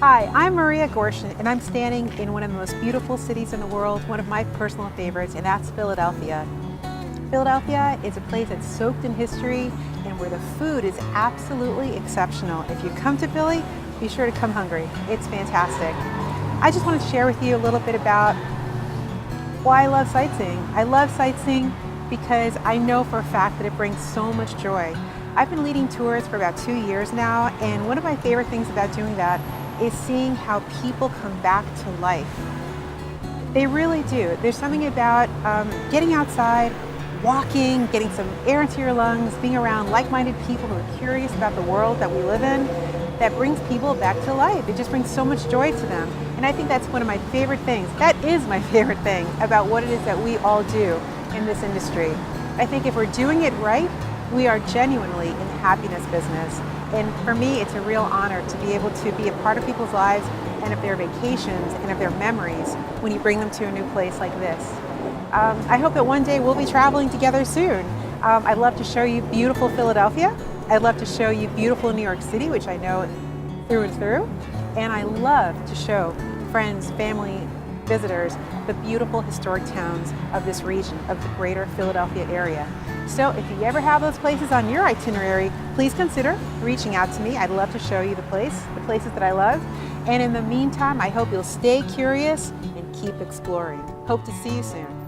Hi, I'm Maria Gorshin, and I'm standing in one of the most beautiful cities in the world, one of my personal favorites, and that's Philadelphia. Philadelphia is a place that's soaked in history and where the food is absolutely exceptional. If you come to Philly, be sure to come hungry. It's fantastic. I just want to share with you a little bit about why I love sightseeing. I love sightseeing because I know for a fact that it brings so much joy. I've been leading tours for about 2 years now, and one of my favorite things about doing that is seeing how people come back to life. They really do. There's something about getting outside, walking, getting some air into your lungs, being around like-minded people who are curious about the world that we live in, that brings people back to life. It just brings so much joy to them. And I think that's one of my favorite things. That is my favorite thing about what it is that we all do in this industry. I think if we're doing it right, we are genuinely in the happiness business. And for me, it's a real honor to be able to be a part of people's lives and of their vacations and of their memories when you bring them to a new place like this. I hope that one day we'll be traveling together soon. I'd love to show you beautiful Philadelphia. I'd love to show you beautiful New York City, which I know through and through. And I love to show friends, family, visitors, the beautiful historic towns of this region, of the greater Philadelphia area. So if you ever have those places on your itinerary, please consider reaching out to me. I'd love to show you the places that I love. And in the meantime, I hope you'll stay curious and keep exploring. Hope to see you soon.